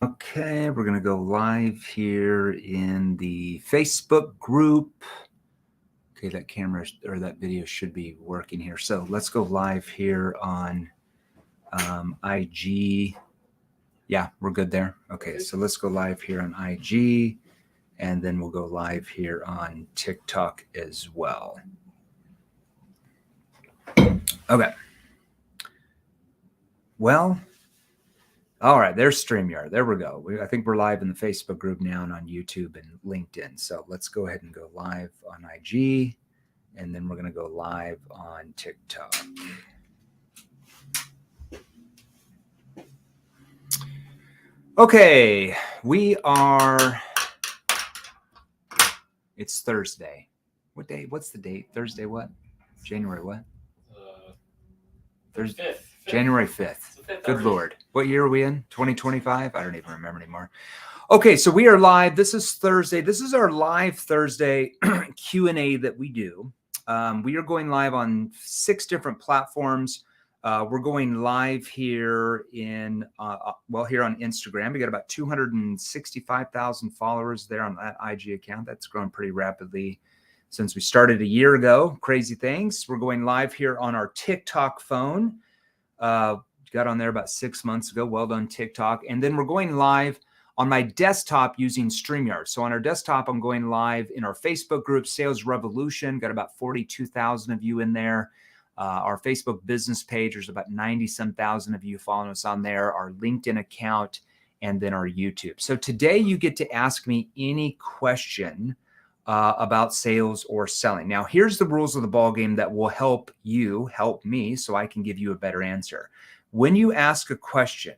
Okay, we're going to go live here in the Facebook group. Okay, that camera or that video should be working here. So let's go live here on IG. Yeah, we're good there. Okay, so let's go live here on IG, and then we'll go live here on TikTok as well. Okay. Well, all right, there's StreamYard. There we go. I think we're live in the Facebook group now and on YouTube and LinkedIn. So let's go ahead and go live on IG, and then we're going to go live on TikTok. Okay, it's Thursday. What day? What's the date? Thursday what? January what? Thursday. 5th. January 5th. Good Lord. What year are we in? 2025? I don't even remember anymore. Okay, so we are live. This is Thursday. This is our live Thursday Q&A that we do. We are going live on 6 different platforms. We're going live here in, here on Instagram. We got about 265,000 followers there on that IG account. That's grown pretty rapidly since we started a year ago. Crazy things. We're going live here on our TikTok phone. Got on there about 6 months ago. Well done, TikTok. And then we're going live on my desktop using StreamYard. So on our desktop, I'm going live in our Facebook group, Sales Revolution. Got about 42,000 of you in there. Our Facebook business page, there's about 90-some thousand of you following us on there, our LinkedIn account, and then our YouTube. So today you get to ask me any question about sales or selling. Now, here's the rules of the ball game that will help me, so I can give you a better answer. When you ask a question,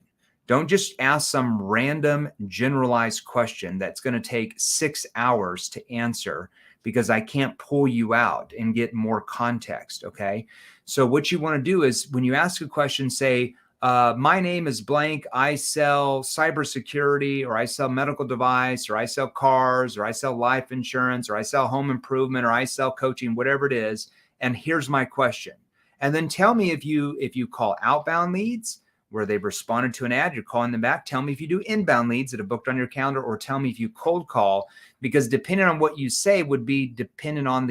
don't just ask some random generalized question that's going to take 6 hours to answer, because I can't pull you out and get more context, okay? So what you want to do is when you ask a question, say, my name is blank, I sell cybersecurity, or I sell medical device, or I sell cars, or I sell life insurance, or I sell home improvement, or I sell coaching, whatever it is, and here's my question. And then tell me if you call outbound leads where they've responded to an ad, you're calling them back. Tell me if you do inbound leads that are booked on your calendar, or tell me if you cold call, because depending on what you say would be dependent on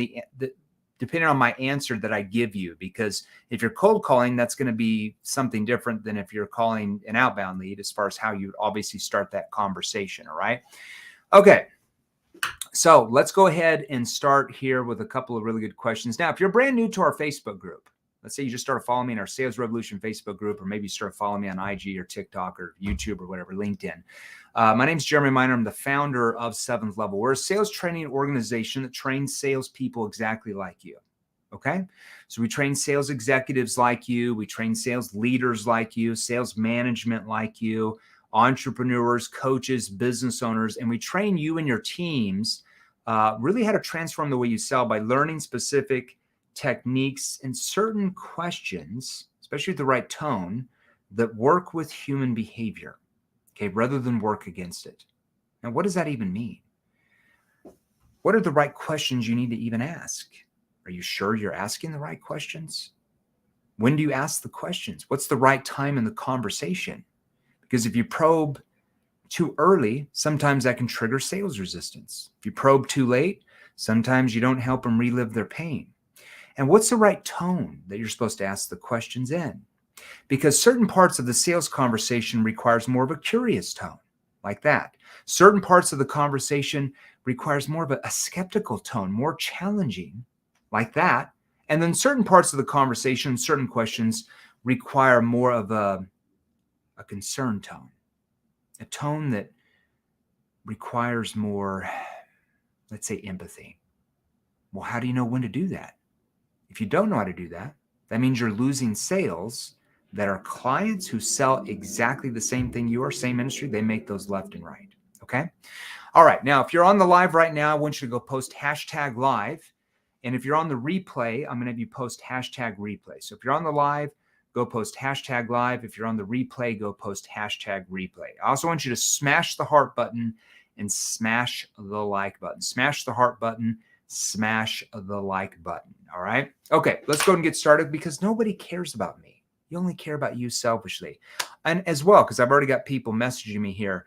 depending on my answer that I give you. Because if you're cold calling, that's going to be something different than if you're calling an outbound lead, as far as how you would obviously start that conversation. All right. Okay. So let's go ahead and start here with a couple of really good questions. Now, if you're brand new to our Facebook group, let's say you just started following me in our Sales Revolution Facebook group, or maybe you started following me on IG or TikTok or YouTube or whatever, LinkedIn. My name is Jeremy Miner. I'm the founder of 7th Level. We're a sales training organization that trains salespeople exactly like you. Okay? So we train sales executives like you. We train sales leaders like you, sales management like you, entrepreneurs, coaches, business owners, and we train you and your teams really how to transform the way you sell by learning specific techniques and certain questions, especially with the right tone, that work with human behavior, okay, rather than work against it. Now, what does that even mean? What are the right questions you need to even ask? Are you sure you're asking the right questions? When do you ask the questions? What's the right time in the conversation? Because if you probe too early, sometimes that can trigger sales resistance. If you probe too late, sometimes you don't help them relive their pain. And what's the right tone that you're supposed to ask the questions in? Because certain parts of the sales conversation requires more of a curious tone, like that. Certain parts of the conversation requires more of a skeptical tone, more challenging, like that. And then certain parts of the conversation, certain questions require more of a concerned tone, a tone that requires more, let's say, empathy. Well, how do you know when to do that? If you don't know how to do that, that means you're losing sales that are clients who sell exactly the same thing you are, same industry. They make those left and right. Okay. All right. Now, if you're on the live right now, I want you to go post #live. And if you're on the replay, I'm going to have you post #replay. So if you're on the live, go post #live. If you're on the replay, go post #replay. I also want you to smash the heart button and smash the like button. Smash the heart button, smash the like button. All right. Okay, let's go and get started, because nobody cares about me. You only care about you selfishly. And as well, because I've already got people messaging me here,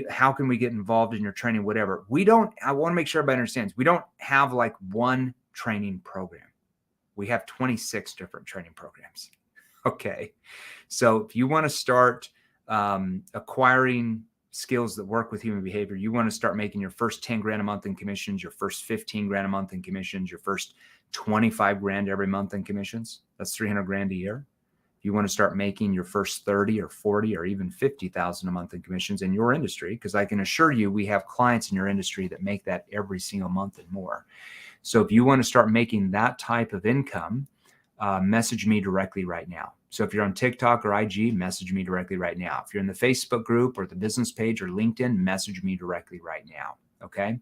how can we get involved in your training, whatever. I want to make sure everybody understands, we don't have like one training program. We have 26 different training programs. Okay. So if you want to start acquiring skills that work with human behavior, you want to start making your first 10 grand a month in commissions, your first 15 grand a month in commissions, your first 25 grand every month in commissions, that's 300 grand a year. If you want to start making your first 30 or 40 or even 50,000 a month in commissions in your industry, because I can assure you, we have clients in your industry that make that every single month and more. So if you want to start making that type of income, message me directly right now. So if you're on TikTok or IG, message me directly right now. If you're in the Facebook group or the business page or LinkedIn, message me directly right now. Okay.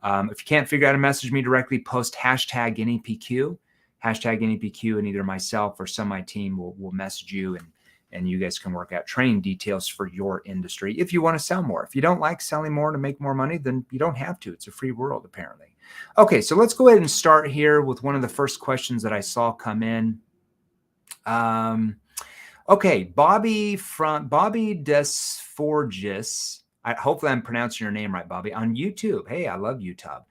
If you can't figure out how to message me directly, post hashtag NEPQ, and either myself or some of my team will message you, and you guys can work out training details for your industry. If you want to sell more, if you don't like selling more to make more money, then you don't have to. It's a free world, apparently. Okay. So let's go ahead and start here with one of the first questions that I saw come in. Okay, Bobby Desforgis. Hopefully I'm pronouncing your name right, Bobby, on YouTube. Hey, I love YouTube.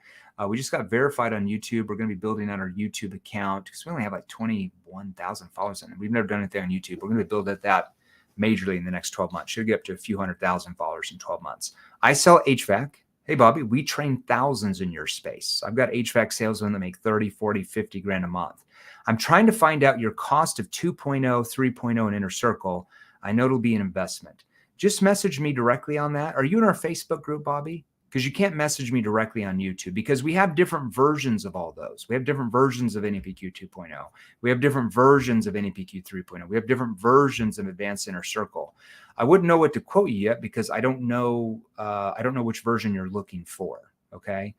We just got verified on YouTube. We're going to be building out our YouTube account because we only have like 21,000 followers on it. We've never done anything on YouTube. We're going to build that majorly in the next 12 months. Should get up to a few 100,000 followers in 12 months. I sell HVAC. Hey, Bobby, we train thousands in your space. I've got HVAC salesmen that make 30, 40, 50 grand a month. I'm trying to find out your cost of 2.0, 3.0 in Inner Circle. I know it'll be an investment. Just message me directly on that. Are you in our Facebook group, Bobby? Because you can't message me directly on YouTube because we have different versions of all those. We have different versions of NEPQ 2.0. We have different versions of NEPQ 3.0. We have different versions of Advanced Inner Circle. I wouldn't know what to quote you yet because I don't know which version you're looking for. Okay.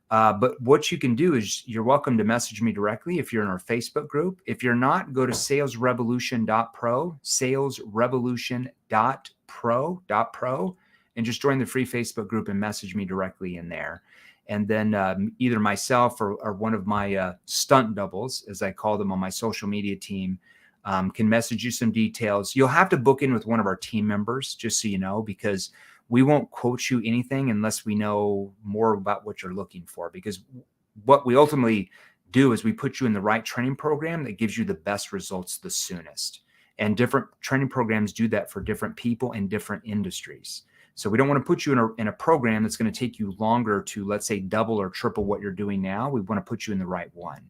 But what you can do is you're welcome to message me directly if you're in our Facebook group. If you're not, go to salesrevolution.pro, salesrevolution.pro, and just join the free Facebook group and message me directly in there. And then either myself or one of my stunt doubles, as I call them on my social media team, can message you some details. You'll have to book in with one of our team members, just so you know, because we won't quote you anything unless we know more about what you're looking for. Because what we ultimately do is we put you in the right training program that gives you the best results the soonest. And different training programs do that for different people in different industries. So we don't want to put you in a program that's going to take you longer to, let's say, double or triple what you're doing now. We want to put you in the right one.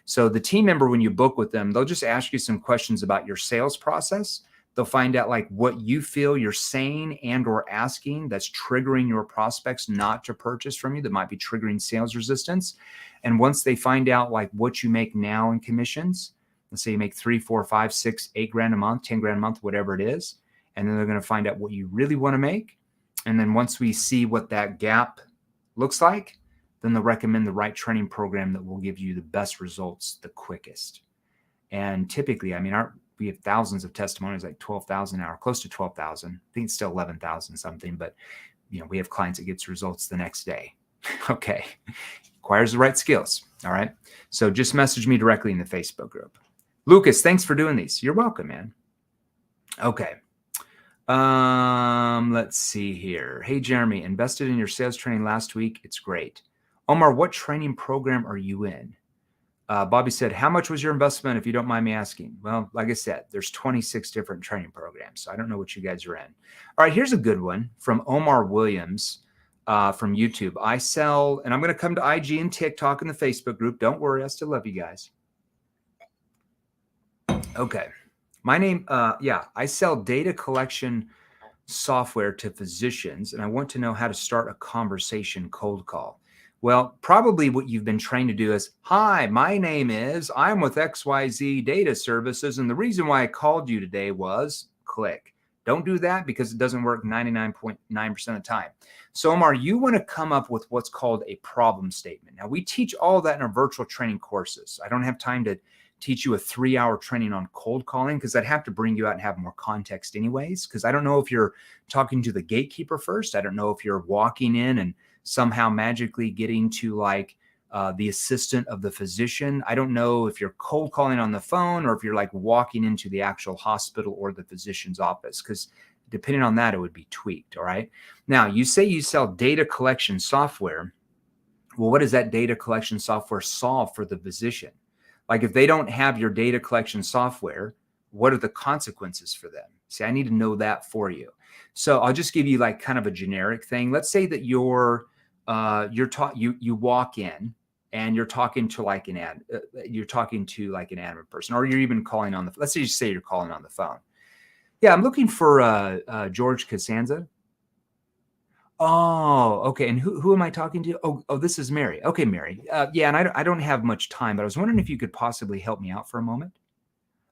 So the team member, when you book with them, they'll just ask you some questions about your sales process. They'll find out like what you feel you're saying and or asking that's triggering your prospects not to purchase from you, that might be triggering sales resistance. And once they find out like what you make now in commissions, let's say you make 3, 4, 5, 6, 8 grand a month, 10 grand a month, whatever it is. And then they're going to find out what you really want to make. And then once we see what that gap looks like, then they'll recommend the right training program that will give you the best results the quickest. And typically, I mean, we have thousands of testimonies, like 12,000 an hour, close to 12,000. I think it's still 11,000 something, but we have clients that gets results the next day. Okay. Requires the right skills. All right. So just message me directly in the Facebook group. Lucas, thanks for doing these. You're welcome, man. Okay. Let's see here. Hey, Jeremy, invested in your sales training last week. It's great. Omar, what training program are you in? Bobby said, how much was your investment, if you don't mind me asking? Well, like I said, there's 26 different training programs. So I don't know what you guys are in. All right, here's a good one from Omar Williams from YouTube. I sell, and I'm going to come to IG and TikTok and the Facebook group. Don't worry, I still love you guys. Okay. My name, I sell data collection software to physicians, and I want to know how to start a conversation cold call. Well, probably what you've been trained to do is, hi, my name is, I'm with XYZ Data Services, and the reason why I called you today was click. Don't do that because it doesn't work 99.9% of the time. So, Omar, you want to come up with what's called a problem statement. Now, we teach all that in our virtual training courses. I don't have time to teach you a 3-hour training on cold calling because I'd have to bring you out and have more context anyways, because I don't know if you're talking to the gatekeeper first. I don't know if you're walking in and somehow magically getting to like the assistant of the physician. I don't know if you're cold calling on the phone or if you're like walking into the actual hospital or the physician's office, because depending on that, it would be tweaked. All right. Now, you say you sell data collection software. Well, what does that data collection software solve for the physician? Like if they don't have your data collection software, what are the consequences for them? See, I need to know that for you. So I'll just give you like kind of a generic thing. Let's say that you walk in and you're talking to like an admin person, or you're even calling on the, let's say you're calling on the phone. Yeah, I'm looking for George Costanza. Oh, okay. And who am I talking to? Oh, this is Mary. Okay, Mary. Yeah, and I don't have much time, but I was wondering if you could possibly help me out for a moment.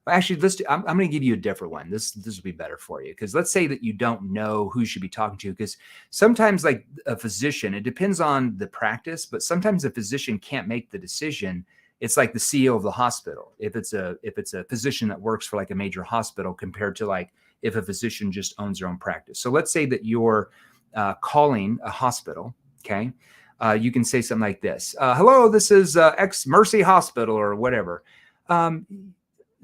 Actually, I'm going to give you a different one. This will be better for you, because let's say that you don't know who you should be talking to, because sometimes like a physician, it depends on the practice, but sometimes a physician can't make the decision. It's like the CEO of the hospital. If it's a physician that works for like a major hospital compared to like if a physician just owns their own practice. So let's say that you're calling a hospital. Okay. You can say something like this. Hello, this is X Mercy Hospital or whatever.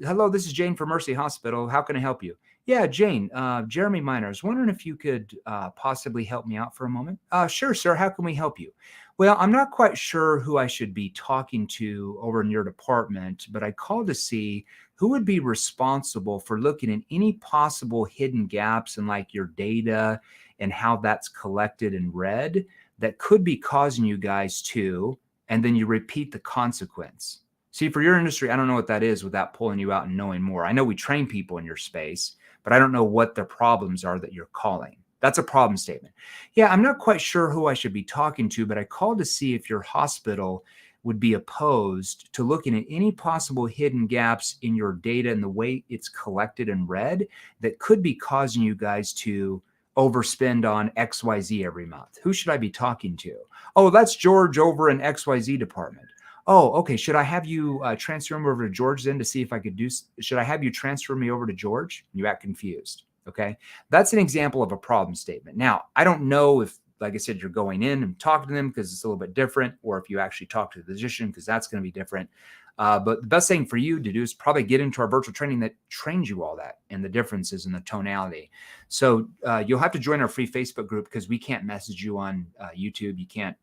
Hello, this is Jane from Mercy Hospital. How can I help you? Yeah, Jane, Jeremy Miner. I was wondering if you could possibly help me out for a moment. Sure, sir. How can we help you? Well, I'm not quite sure who I should be talking to over in your department, but I called to see who would be responsible for looking at any possible hidden gaps in like your data and how that's collected and read that could be causing you guys to, and then you repeat the consequence. See, for your industry, I don't know what that is without pulling you out and knowing more. I know we train people in your space, but I don't know what the problems are that you're calling. That's a problem statement. Yeah, I'm not quite sure who I should be talking to, but I called to see if your hospital would be opposed to looking at any possible hidden gaps in your data and the way it's collected and read that could be causing you guys to overspend on XYZ every month. Who should I be talking to? Oh, that's George over in XYZ department. Oh, okay. Should I have you transfer him over to George then to see if I could do, should I have you transfer me over to George? You act confused. Okay. That's an example of a problem statement. Now, I don't know if, like I said, you're going in and talking to them because it's a little bit different, or if you actually talk to the physician, because that's going to be different. But the best thing for you to do is probably get into our virtual training that trains you all that and the differences in the tonality. So you'll have to join our free Facebook group, because we can't message you on YouTube. You can't,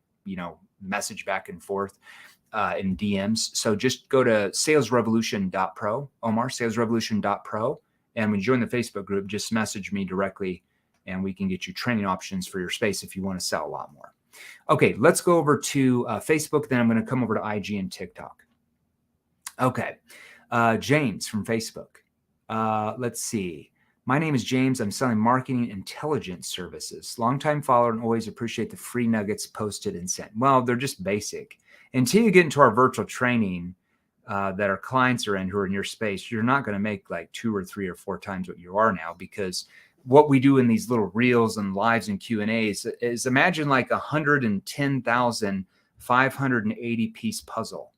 message back and forth in DMs. So just go to salesrevolution.pro, Omar, salesrevolution.pro. And when you join the Facebook group, just message me directly and we can get you training options for your space if you want to sell a lot more. Okay, let's go over to Facebook. Then I'm going to come over to IG and TikTok. Okay, James from Facebook. Let's see. My name is James. I'm selling marketing intelligence services. Longtime follower and always appreciate the free nuggets posted and sent. Well, they're just basic. Until you get into our virtual training that our clients are in who are in your space, you're not going to make like 2 or 3 or 4 times what you are now, because what we do in these little reels and lives and Q&As is imagine like 110,580 piece puzzle.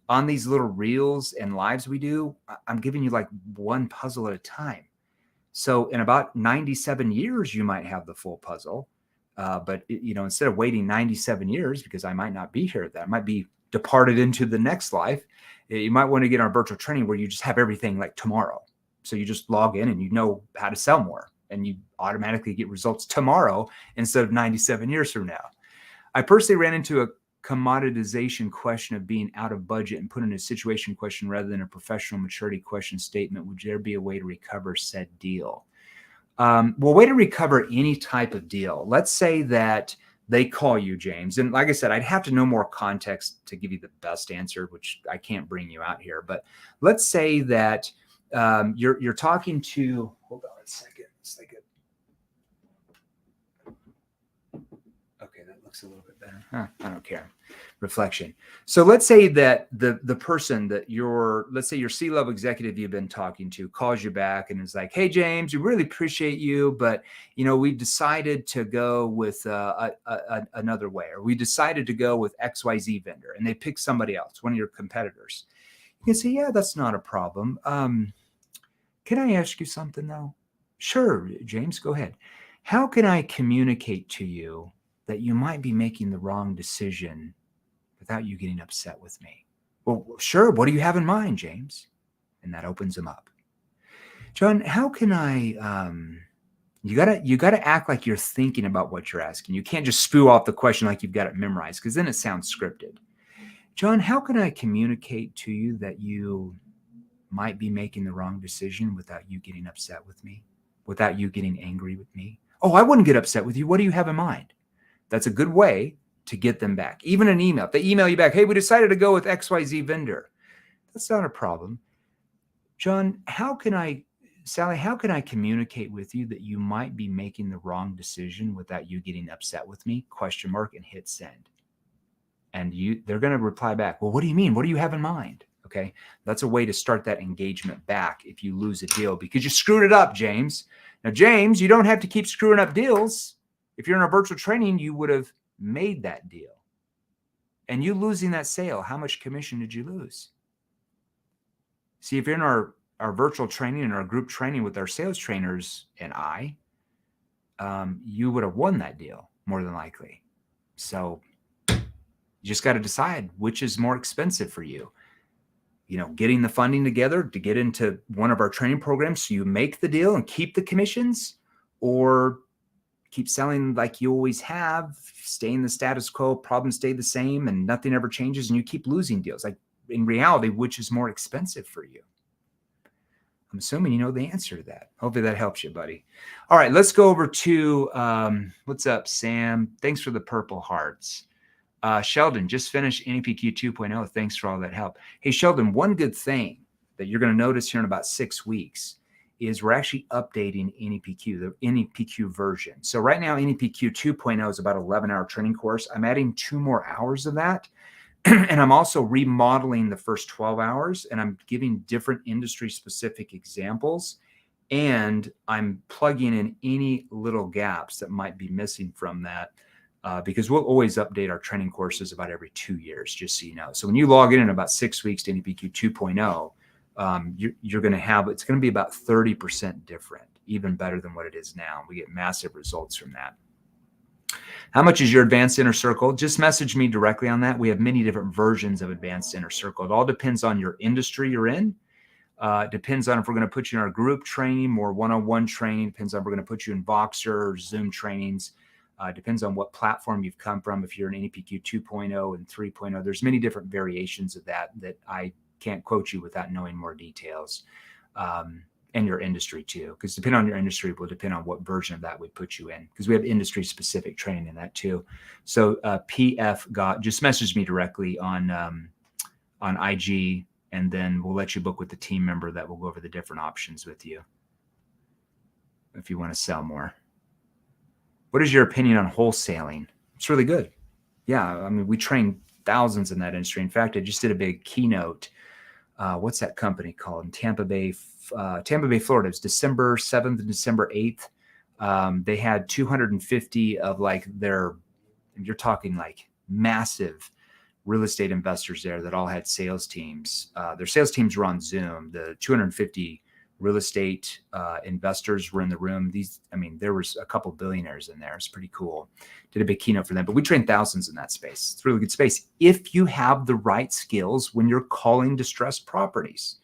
On these little reels and lives we do, I'm giving you like one puzzle at a time. So in about 97 years, you might have the full puzzle. But instead of waiting 97 years, because I might not be here, that I might be departed into the next life, you might want to get our virtual training where you just have everything like tomorrow. So you just log in and you know how to sell more, and you automatically get results tomorrow instead of 97 years from now. I personally ran into a commoditization question of being out of budget and put in a situation question rather than a professional maturity question statement. Would there be a way to recover said deal? Well, way to recover any type of deal. Let's say that they call you, James. And like I said, I'd have to know more context to give you the best answer, which I can't bring you out here. But let's say that you're talking to, hold on a second. Okay, that looks a little bit better. I don't care. Reflection. So let's say that the person that let's say your C-level executive you've been talking to calls you back and is like, hey, James, we really appreciate you, but we decided to go with another way, or we decided to go with XYZ vendor, and they pick somebody else, one of your competitors. You can say, yeah, that's not a problem. Can I ask you something though? Sure, James, go ahead. How can I communicate to you that you might be making the wrong decision, but without you getting upset with me. Well, sure. What do you have in mind, James? And that opens them up. John, how can I, you gotta act like you're thinking about what you're asking. You can't just spew off the question like you've got it memorized, because then it sounds scripted. John, how can I communicate to you that you might be making the wrong decision without you getting upset with me, without you getting angry with me? Oh, I wouldn't get upset with you. What do you have in mind? That's a good way to get them back. Even an email. If they email you back, hey, we decided to go with XYZ vendor. That's not a problem. John, Sally, how can I communicate with you that you might be making the wrong decision without you getting upset with me? ? And hit send. And they're going to reply back, well, what do you mean? What do you have in mind? Okay. That's a way to start that engagement back if you lose a deal because you screwed it up, James. Now, James, you don't have to keep screwing up deals. If you're in a virtual training, you would have made that deal. And you losing that sale, how much commission did you lose? See, if you're in our virtual training and our group training with our sales trainers and you would have won that deal more than likely. So you just got to decide which is more expensive for you. You know, getting the funding together to get into one of our training programs so you make the deal and keep the commissions, or keep selling like you always have, stay in the status quo, problems stay the same and nothing ever changes and you keep losing deals. Like in reality, which is more expensive for you? I'm assuming you know the answer to that. Hopefully that helps you, buddy. All right, let's go over to, what's up, Sam? Thanks for the purple hearts. Sheldon, just finished NEPQ 2.0. Thanks for all that help. Hey, Sheldon, one good thing that you're going to notice here in about 6 weeks is we're actually updating NEPQ, the NEPQ version. So right now, NEPQ 2.0 is about an 11-hour training course. I'm adding 2 more hours of that. And I'm also remodeling the first 12 hours, and I'm giving different industry-specific examples. And I'm plugging in any little gaps that might be missing from that. Because we'll always update our training courses about every 2 years, just so you know. So when you log in about 6 weeks to NEPQ 2.0, you're going to have, it's going to be about 30% different, even better than what it is now. We get massive results from that. How much is your advanced inner circle? Just message me directly on that. We have many different versions of advanced inner circle. It all depends on your industry you're in. Depends on if we're going to put you in our group training, more one-on-one training. Depends on if we're going to put you in Voxer or Zoom trainings. Depends on what platform you've come from. If you're in NEPQ 2.0 and 3.0, there's many different variations of that I can't quote you without knowing more details. And your industry too, because depending on your industry will depend on what version of that we put you in, because we have industry specific training in that too. So PF just message me directly on IG, and then we'll let you book with the team member that will go over the different options with you if you want to sell more. What is your opinion on wholesaling? It's really good. Yeah, I mean, we train thousands in that industry. In fact, I just did a big keynote. What's that company called? In Tampa Bay, Florida. It's December 7th and December 8th. They had 250 of like you're talking like massive real estate investors there that all had sales teams. Their sales teams were on Zoom. The 250 real estate investors were in the room. There was a couple billionaires in there. It's pretty cool. Did a big keynote for them, but we trained thousands in that space. It's a really good space. If you have the right skills when you're calling distressed properties,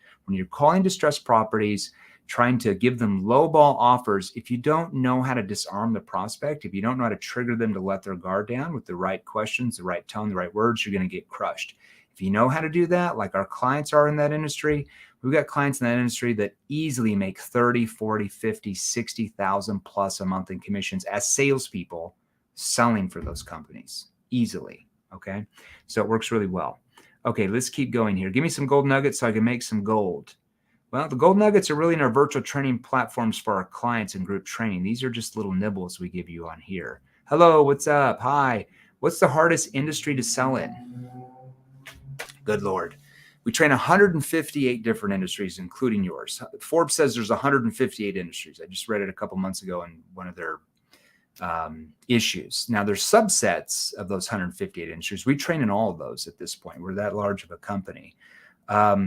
trying to give them lowball offers, if you don't know how to disarm the prospect, if you don't know how to trigger them to let their guard down with the right questions, the right tone, the right words, you're going to get crushed. If you know how to do that, like our clients are in that industry, we've got clients in that industry that easily make 30, 40, 50, 60,000 plus a month in commissions as salespeople selling for those companies easily. Okay. So it works really well. Okay. Let's keep going here. Give me some gold nuggets so I can make some gold. Well, the gold nuggets are really in our virtual training platforms for our clients and group training. These are just little nibbles we give you on here. Hello. What's up? Hi. What's the hardest industry to sell in? Good Lord. We train 158 different industries, including yours. Forbes says there's 158 industries. I just read it a couple months ago in one of their issues. Now, there's subsets of those 158 industries. We train in all of those at this point. We're that large of a company. Let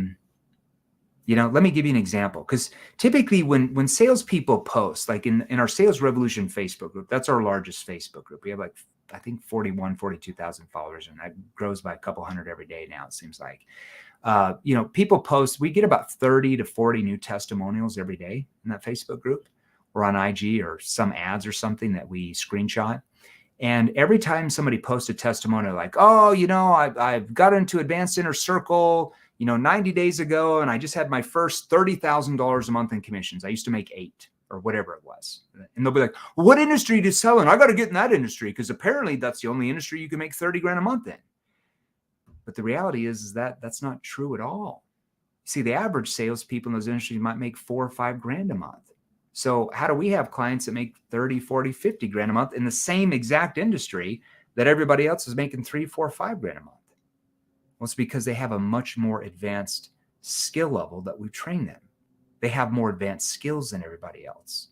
me give you an example, because typically when salespeople post, like in our Sales Revolution Facebook group, that's our largest Facebook group. We have like I think 42,000 followers, and it grows by a couple hundred every day now, it seems like. People post, we get about 30 to 40 new testimonials every day in that Facebook group or on IG or some ads or something that we screenshot. And every time somebody posts a testimonial like, oh, I've got into Advanced Inner Circle, 90 days ago, and I just had my first $30,000 a month in commissions. I used to make 8 or whatever it was. And they'll be like, well, what industry do you sell in? I got to get in that industry because apparently that's the only industry you can make 30 grand a month in. But the reality is that that's not true at all. See, the average salespeople in those industries might make 4 or 5 grand a month. So how do we have clients that make 30, 40, 50 grand a month in the same exact industry that everybody else is making 3, 4, 5 grand a month? Well, it's because they have a much more advanced skill level that we train them. They have more advanced skills than everybody else.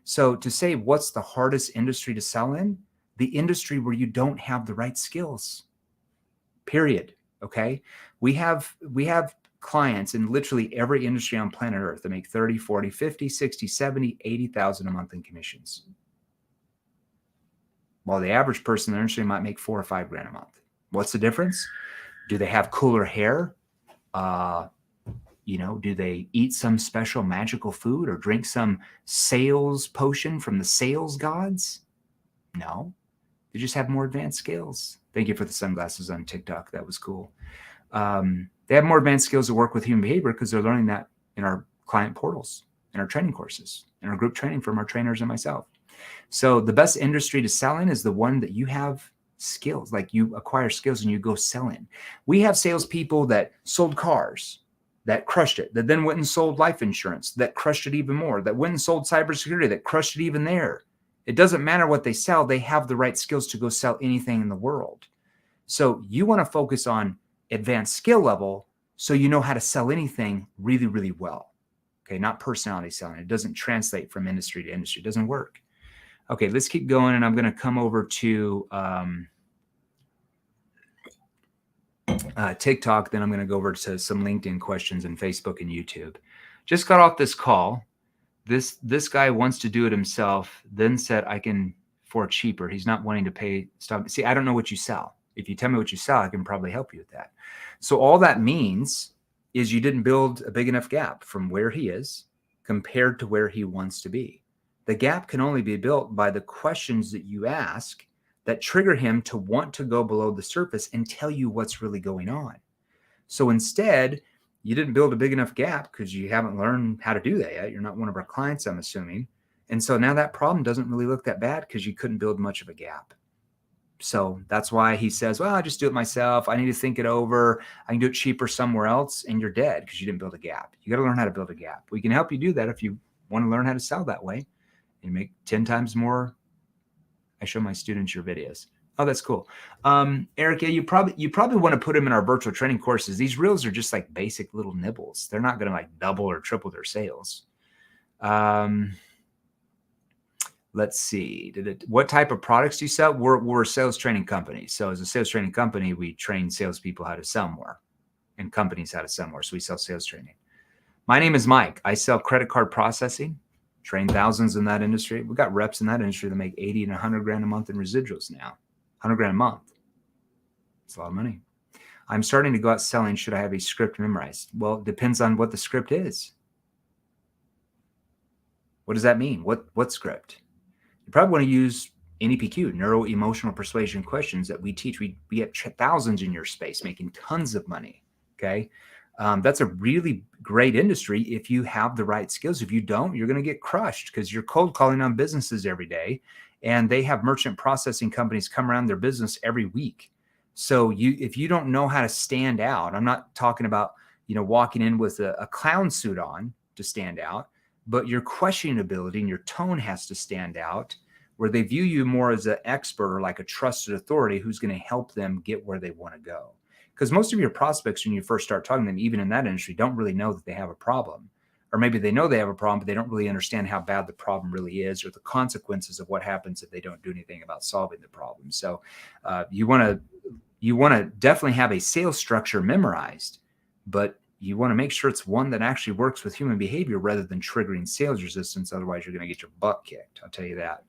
So to say what's the hardest industry to sell in? The industry where you don't have the right skills. Period. Okay. We have clients in literally every industry on planet Earth that make 30, 40, 50, 60, 70, 80,000 a month in commissions. While the average person in the industry might make 4 or 5 grand a month. What's the difference? Do they have cooler hair? Do they eat some special magical food or drink some sales potion from the sales gods? No, they just have more advanced skills. Thank you for the sunglasses on TikTok. That was cool. They have more advanced skills to work with human behavior because they're learning that in our client portals, in our training courses, in our group training from our trainers and myself. So the best industry to sell in is the one that you have skills, like you acquire skills and you go sell in. We have salespeople that sold cars, that crushed it, that then went and sold life insurance, that crushed it even more, that went and sold cybersecurity, that crushed it even there. It doesn't matter what they sell. They have the right skills to go sell anything in the world. So you want to focus on advanced skill level so you know how to sell anything really, really well. Okay, not personality selling. It doesn't translate from industry to industry. It doesn't work. Okay, let's keep going, and I'm going to come over to TikTok. Then I'm going to go over to some LinkedIn questions and Facebook and YouTube. Just got off this call. This guy wants to do it himself, then said I can for cheaper. He's not wanting to pay stuff. See, I don't know what you sell. If you tell me what you sell, I can probably help you with that. So all that means is you didn't build a big enough gap from where he is compared to where he wants to be. The gap can only be built by the questions that you ask that trigger him to want to go below the surface and tell you what's really going on. So instead, you didn't build a big enough gap because you haven't learned how to do that yet. You're not one of our clients, I'm assuming. And so now that problem doesn't really look that bad because you couldn't build much of a gap. So that's why he says, well, I just do it myself. I need to think it over. I can do it cheaper somewhere else. And you're dead because you didn't build a gap. You got to learn how to build a gap. We can help you do that if you want to learn how to sell that way and make 10 times more. I show my students your videos. Oh, that's cool. Eric, yeah, you probably want to put them in our virtual training courses. These reels are just like basic little nibbles. They're not going to like double or triple their sales. Let's see. What type of products do you sell? We're a sales training company. So as a sales training company, we train salespeople how to sell more and companies how to sell more. So we sell sales training. My name is Mike. I sell credit card processing, train thousands in that industry. We've got reps in that industry that make 80 and 100 grand a month in residuals now. 100 grand a month. It's a lot of money. I'm starting to go out selling. Should I have a script memorized? Well, it depends on what the script is. What does that mean? What script? You probably want to use NEPQ, neuro emotional persuasion questions that we teach. We have thousands in your space making tons of money. Okay. That's a really great industry if you have the right skills. If you don't, you're going to get crushed because you're cold calling on businesses every day. And they have merchant processing companies come around their business every week. So if you don't know how to stand out, I'm not talking about, walking in with a clown suit on to stand out, but your questioning ability and your tone has to stand out where they view you more as an expert or like a trusted authority who's going to help them get where they want to go. Because most of your prospects, when you first start talking to them, even in that industry, don't really know that they have a problem. Or maybe they know they have a problem, but they don't really understand how bad the problem really is or the consequences of what happens if they don't do anything about solving the problem. So you want to definitely have a sales structure memorized, but you want to make sure it's one that actually works with human behavior rather than triggering sales resistance. Otherwise, you're going to get your butt kicked. I'll tell you that.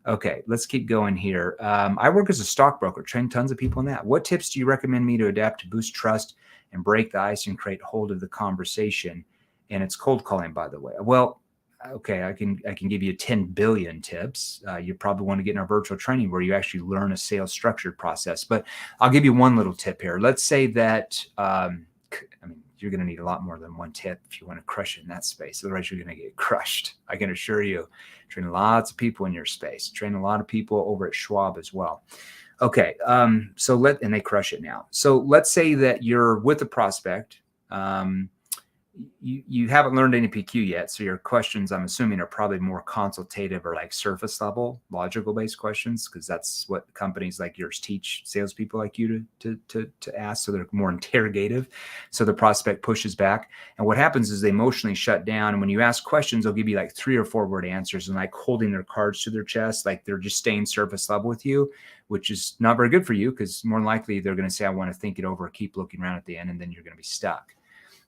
Okay, let's keep going here. I work as a stockbroker, train tons of people in that. What tips do you recommend me to adapt to boost trust and break the ice and create hold of the conversation? And it's cold calling, by the way. Well, okay, I can give you 10 billion tips. You probably want to get in our virtual training where you actually learn a sales structured process. But I'll give you one little tip here. Let's say that you're going to need a lot more than one tip if you want to crush it in that space. Otherwise, you're going to get crushed. I can assure you. Train lots of people in your space. Train a lot of people over at Schwab as well. Okay, and they crush it now. So let's say that you're with a prospect. You haven't learned any PQ yet, so your questions, I'm assuming, are probably more consultative or like surface level, logical based questions, because that's what companies like yours teach salespeople like you to ask. So they're more interrogative. So the prospect pushes back, and what happens is they emotionally shut down. And when you ask questions, they'll give you like 3 or 4 word answers and like holding their cards to their chest, like they're just staying surface level with you, which is not very good for you, because more than likely they're going to say, "I want to think it over," keep looking around at the end, and then you're going to be stuck.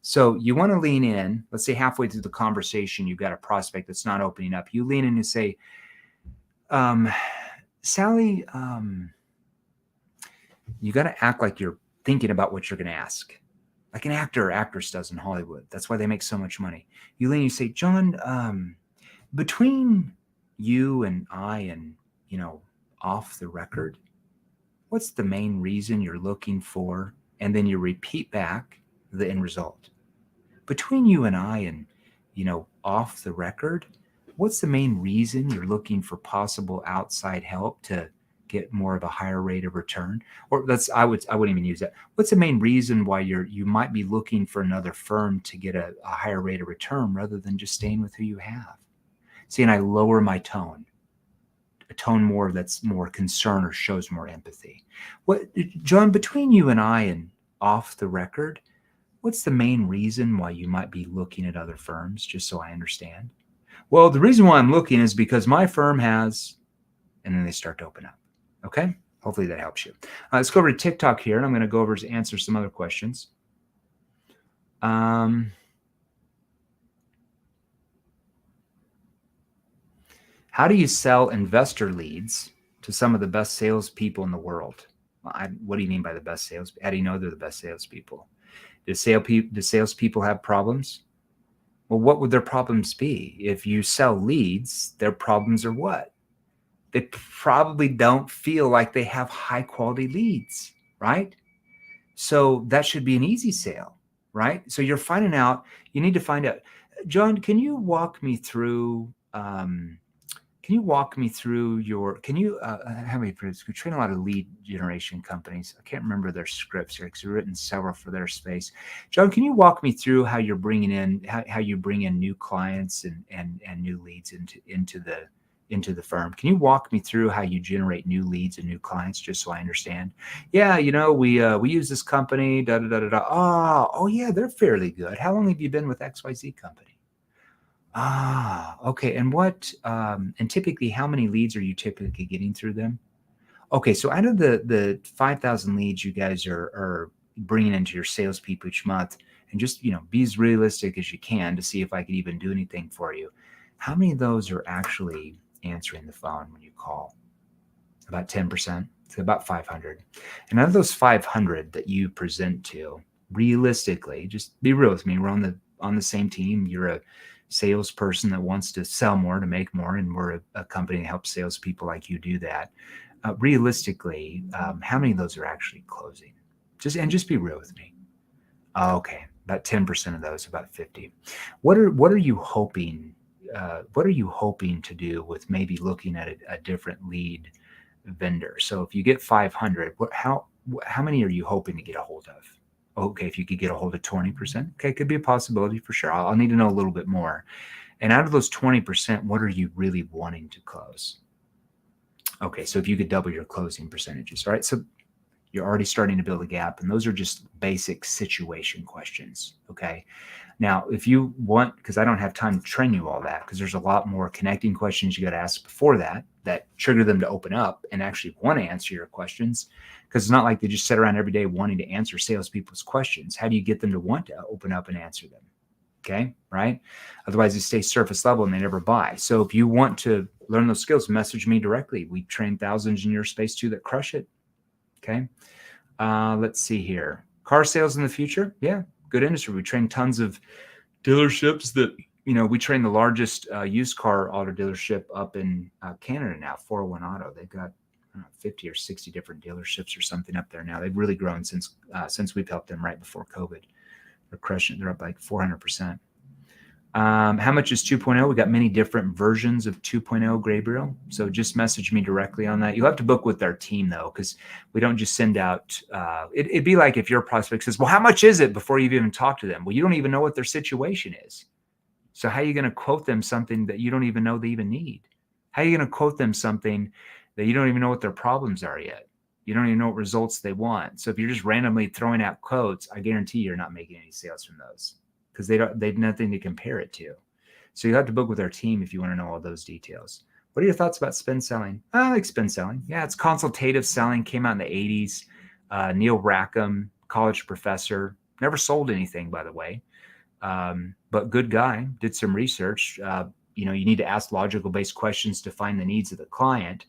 So you want to lean in. Let's say halfway through the conversation, you've got a prospect that's not opening up. You lean in and say, Sally, you got to act like you're thinking about what you're going to ask, like an actor or actress does in Hollywood. That's why they make so much money. You lean, you say, John, between you and I and, off the record, what's the main reason you're looking for? And then you repeat back the end result. Between you and I and, off the record, what's the main reason you're looking for possible outside help to get more of a higher rate of return? Or I wouldn't even use that. What's the main reason why you might be looking for another firm to get a higher rate of return rather than just staying with who you have? See, and I lower my tone, a tone more that's more concern or shows more empathy. John, between you and I and off the record, what's the main reason why you might be looking at other firms, just so I understand? Well, the reason why I'm looking is because my firm has, and then they start to open up. Okay? Hopefully that helps you. Let's go over to TikTok here, and I'm going to go over to answer some other questions. How do you sell investor leads to some of the best salespeople in the world? What do you mean by the best sales? How do you know they're the best salespeople? Do salespeople have problems? Well, what would their problems be? If you sell leads, their problems are what? They probably don't feel like they have high quality leads, right? So that should be an easy sale, right? So you need to find out, John, can you walk me through, we train a lot of lead generation companies. I can't remember their scripts here because we've written several for their space. John, can you walk me through how you're bringing in, how you bring in new clients and new leads into the firm? Can you walk me through how you generate new leads and new clients, just so I understand? Yeah, we use this company, da da da da da. Oh yeah, they're fairly good. How long have you been with XYZ company? Okay. And and typically how many leads are you typically getting through them? Okay. So out of the 5,000 leads you guys are bringing into your salespeople each month, and just, be as realistic as you can to see if I could even do anything for you. How many of those are actually answering the phone when you call? About 10%. So about 500. And out of those 500 that you present to, realistically, just be real with me. We're on the same team. You're a salesperson that wants to sell more, to make more, and we're a company that helps salespeople like you do that. Realistically, how many of those are actually closing? Just be real with me. Okay, about 10% of those, about 50. What are you hoping? What are you hoping to do with maybe looking at a different lead vendor? So if you get 500, how many are you hoping to get a hold of? Okay, if you could get a hold of 20%, okay, could be a possibility for sure. I'll need to know a little bit more. And out of those 20%, what are you really wanting to close? Okay, so if you could double your closing percentages, all right? So you're already starting to build a gap, and those are just basic situation questions, okay? Now, if you want, because I don't have time to train you all that, because there's a lot more connecting questions you got to ask before that trigger them to open up and actually want to answer your questions, because it's not like they just sit around every day wanting to answer salespeople's questions. How do you get them to want to open up and answer them? Okay, right? Otherwise, they stay surface level and they never buy. So if you want to learn those skills, message me directly. We train thousands in your space too that crush it. Okay. Let's see here. Car sales in the future. Yeah. Good industry. We train tons of dealerships that, we train the largest used car auto dealership up in Canada now, 401 Auto. They've got 50 or 60 different dealerships or something up there now. They've really grown since we've helped them right before COVID. They're crushing it. They're up like 400%. How much is 2.0? We got many different versions of 2.0, Gabriel. So just message me directly on that. You'll have to book with our team though, because we don't just send out, it'd be like if your prospect says, well, how much is it before you've even talked to them? Well, you don't even know what their situation is. So how are you going to quote them something that you don't even know they even need? How are you going to quote them something that you don't even know what their problems are yet? You don't even know what results they want. So if you're just randomly throwing out quotes, I guarantee you're not making any sales from those, because they've nothing to compare it to. So you have to book with our team if you want to know all those details. What are your thoughts about spin selling? I like spin selling. Yeah, it's consultative selling. Came out in the 80s. Neil Rackham, college professor, never sold anything, by the way, but good guy. Did some research. You need to ask logical-based questions to find the needs of the client.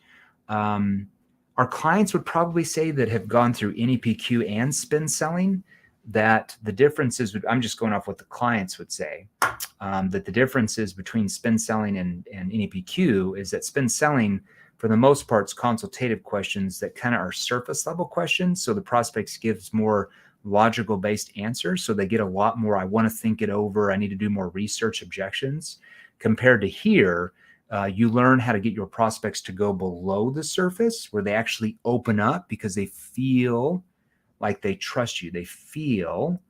Our clients would probably say that have gone through NEPQ and spin selling, that the differences, I'm just going off what the clients would say, that the differences between spin selling and NEPQ is that spin selling, for the most part, is consultative questions that kind of are surface level questions. So the prospects gives more logical based answers. So they get a lot more, I want to think it over, I need to do more research objections. Compared to here, you learn how to get your prospects to go below the surface, where they actually open up because they feel like they trust you. They feel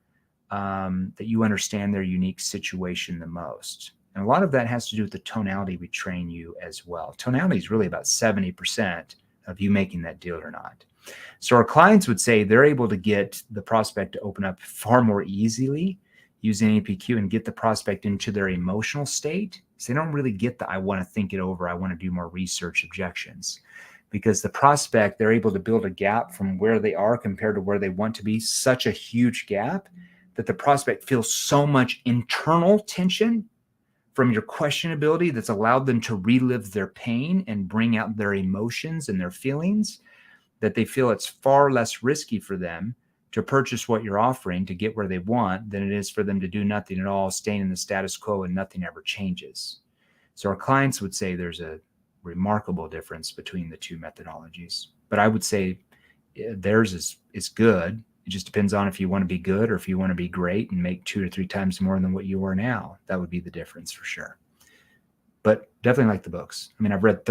that you understand their unique situation the most. And a lot of that has to do with the tonality we train you as well. Tonality is really about 70% of you making that deal or not. So our clients would say they're able to get the prospect to open up far more easily using APQ and get the prospect into their emotional state. So they don't really get the, I want to think it over, I want to do more research objections. Because the prospect, they're able to build a gap from where they are compared to where they want to be, such a huge gap that the prospect feels so much internal tension from your questionability that's allowed them to relive their pain and bring out their emotions and their feelings, that they feel it's far less risky for them to purchase what you're offering to get where they want than it is for them to do nothing at all, staying in the status quo and nothing ever changes. So our clients would say there's a remarkable difference between the two methodologies. But I would say theirs is good. It just depends on if you want to be good or if you want to be great and make 2 to 3 times more than what you are now. That would be the difference for sure. But definitely like the books. I mean, I've read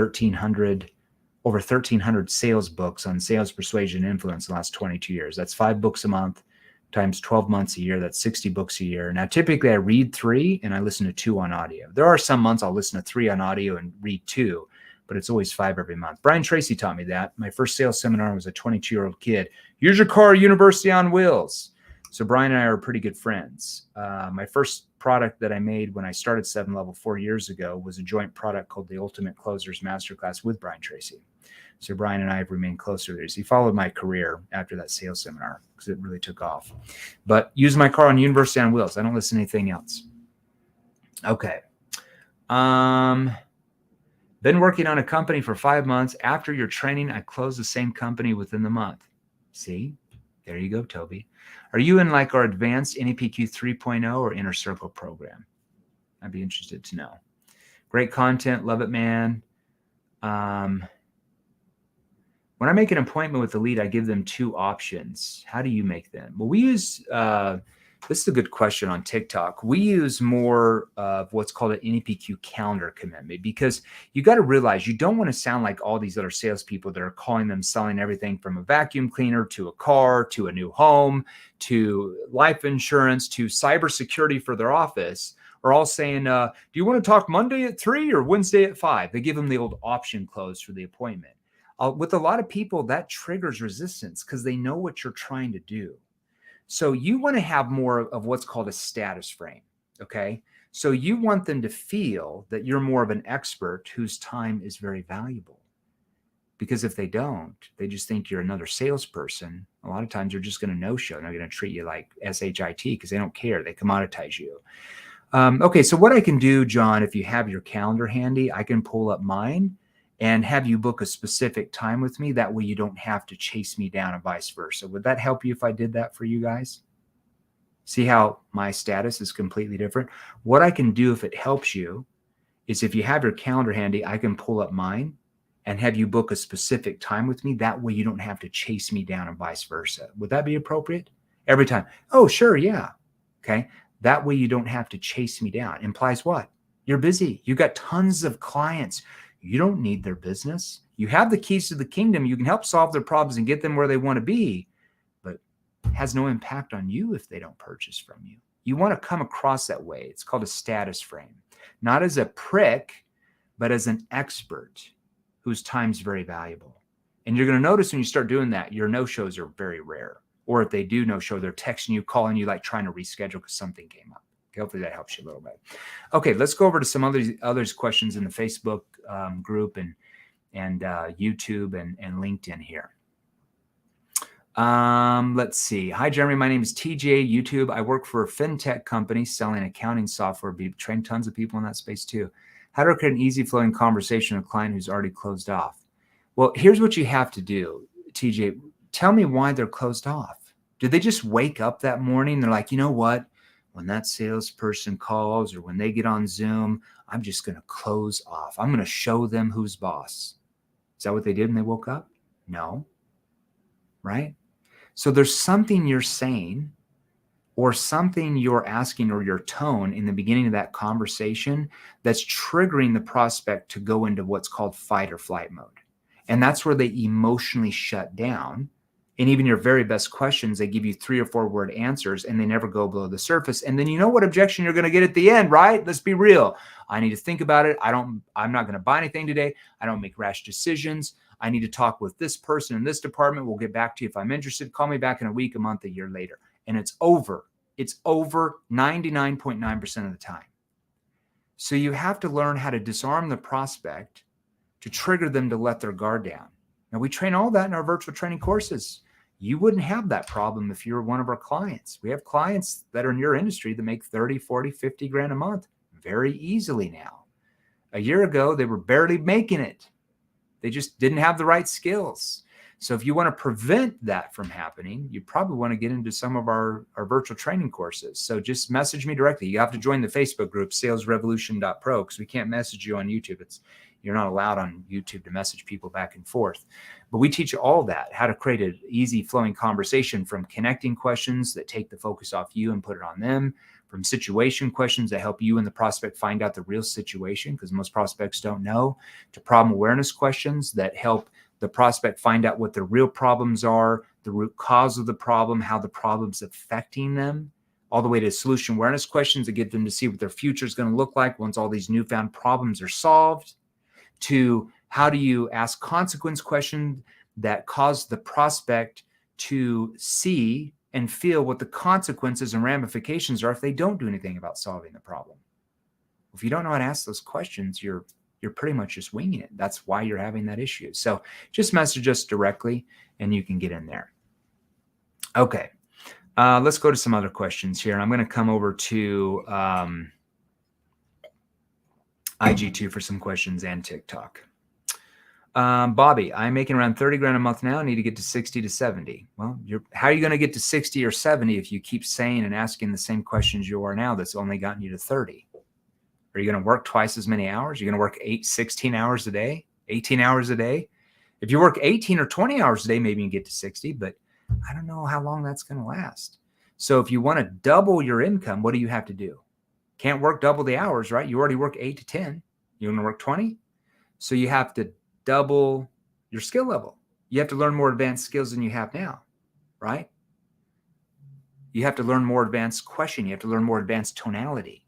over 1,300 sales books on sales, persuasion, and influence in the last 22 years. That's 5 books a month times 12 months a year. That's 60 books a year. Now, typically I read 3 and I listen to 2 on audio. There are some months I'll listen to 3 on audio and read 2, but it's always 5 every month. Brian Tracy taught me that. My first sales seminar was a 22-year-old kid. Here's your car, University on Wheels. So Brian and I are pretty good friends. My first product that I made when I started 7 Level 4 years ago was a joint product called the Ultimate Closers Masterclass with Brian Tracy. So Brian and I have remained close to this. He followed my career after that sales seminar because it really took off. But use my car on University on Wheels. I don't listen to anything else. Okay. Been working on a company for 5 months. After your training, I closed the same company within the month. See? There you go, Toby. Are you in like our advanced NEPQ 3.0 or inner circle program? I'd be interested to know. Great content. Love it, man. When I make an appointment with the lead, I give them 2 options. How do you make them? Well, we use, this is a good question on TikTok. We use more of what's called an NEPQ calendar commitment, because you got to realize you don't want to sound like all these other salespeople that are calling them, selling everything from a vacuum cleaner to a car, to a new home, to life insurance, to cybersecurity for their office, are all saying, do you want to talk Monday at 3 or Wednesday at 5? They give them the old option close for the appointment. With a lot of people, that triggers resistance because they know what you're trying to do. So you want to have more of what's called a status frame, okay? So you want them to feel that you're more of an expert whose time is very valuable. Because if they don't, they just think you're another salesperson. A lot of times they're just going to no-show. They're going to treat you like SHIT because they don't care. They commoditize you. Okay, so what I can do, John, if you have your calendar handy, I can pull up mine and have you book a specific time with me. That way you don't have to chase me down and vice versa. Would that help you if I did that for you guys? See how my status is completely different? What I can do if it helps you is if you have your calendar handy, I can pull up mine and have you book a specific time with me. That way you don't have to chase me down and vice versa. Would that be appropriate? Every time. Oh, sure. Yeah. Okay. That way you don't have to chase me down. Implies what? You're busy. You got tons of clients. You don't need their business. You have the keys to the kingdom. You can help solve their problems and get them where they want to be, but it has no impact on you if they don't purchase from you. You want to come across that way. It's called a status frame, not as a prick, but as an expert whose time's very valuable. And you're going to notice when you start doing that, your no-shows are very rare. Or if they do no-show, they're texting you, calling you, like trying to reschedule because something came up. Okay, hopefully that helps you a little bit. Okay, let's go over to some others questions in the Facebook group and YouTube and LinkedIn here. Let's see. Hi, Jeremy. My name is TJ, YouTube. I work for a fintech company selling accounting software. We've trained tons of people in that space too. How to create an easy flowing conversation with a client who's already closed off? Well, here's what you have to do, TJ. Tell me why they're closed off. Did they just wake up that morning? They're like, you know what? When that salesperson calls or when they get on Zoom, I'm just going to close off. I'm going to show them who's boss. Is that what they did when they woke up? No. Right? So there's something you're saying or something you're asking or your tone in the beginning of that conversation that's triggering the prospect to go into what's called fight or flight mode. And that's where they emotionally shut down. And even your very best questions, they give you 3 or 4 word answers and they never go below the surface. And then you know what objection you're going to get at the end, right? Let's be real. I need to think about it. I'm not going to buy anything today. I don't make rash decisions. I need to talk with this person in this department. We'll get back to you if I'm interested. Call me back in a week, a month, a year later. And it's over. It's over 99.9% of the time. So you have to learn how to disarm the prospect to trigger them to let their guard down. Now, we train all that in our virtual training courses. You wouldn't have that problem if you were one of our clients. We have clients that are in your industry that make 30, 40, 50 grand a month very easily now. A year ago, they were barely making it. They just didn't have the right skills. So if you want to prevent that from happening, you probably want to get into some of our virtual training courses. So just message me directly. You have to join the Facebook group, salesrevolution.pro, because we can't message you on YouTube. You're not allowed on YouTube to message people back and forth. But we teach you all that, how to create an easy flowing conversation, from connecting questions that take the focus off you and put it on them, from situation questions that help you and the prospect find out the real situation, because most prospects don't know, to problem awareness questions that help the prospect find out what the real problems are, the root cause of the problem, how the problem's affecting them, all the way to solution awareness questions that get them to see what their future is going to look like once all these newfound problems are solved, to how do you ask consequence questions that cause the prospect to see and feel what the consequences and ramifications are if they don't do anything about solving the problem. If you don't know how to ask those questions, you're pretty much just winging it. That's why you're having that issue. So just message us directly and you can get in there. Okay. Let's go to some other questions here. I'm going to come over to IG2 for some questions and TikTok. Bobby, I'm making around 30 grand a month now. I need to get to 60 to 70. Well, how are you going to get to 60 or 70 if you keep saying and asking the same questions you are now that's only gotten you to 30? Are you going to work twice as many hours? You're going to work 16 hours a day, 18 hours a day? If you work 18 or 20 hours a day, maybe you can get to 60, but I don't know how long that's going to last. So if you want to double your income, what do you have to do? Can't work double the hours, right? You already work 8 to 10. You want to work 20? So you have to double your skill level. You have to learn more advanced skills than you have now, right? You have to learn more advanced question. You have to learn more advanced tonality.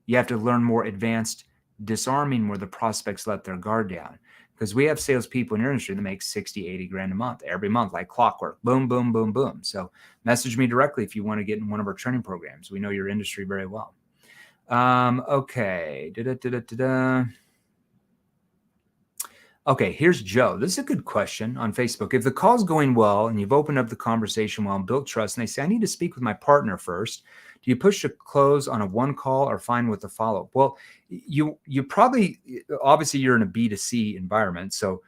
You have to learn more advanced disarming where the prospects let their guard down. Because we have salespeople in your industry that make 60, 80 grand a month, every month, like clockwork. Boom, boom, boom, boom. So message me directly if you want to get in one of our training programs. We know your industry very well. Okay. Okay, here's Joe. This is a good question on Facebook. If the call's going well and you've opened up the conversation well and built trust, and they say, I need to speak with my partner first, do you push to close on a one call or fine with a follow-up? Well, you probably, obviously you're in a B2C environment. So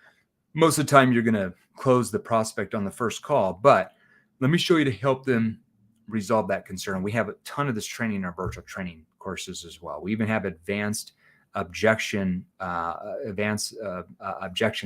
most of the time you're going to close the prospect on the first call, but let me show you to help them resolve that concern. We have a ton of this training in our virtual training courses as well. We even have advanced objection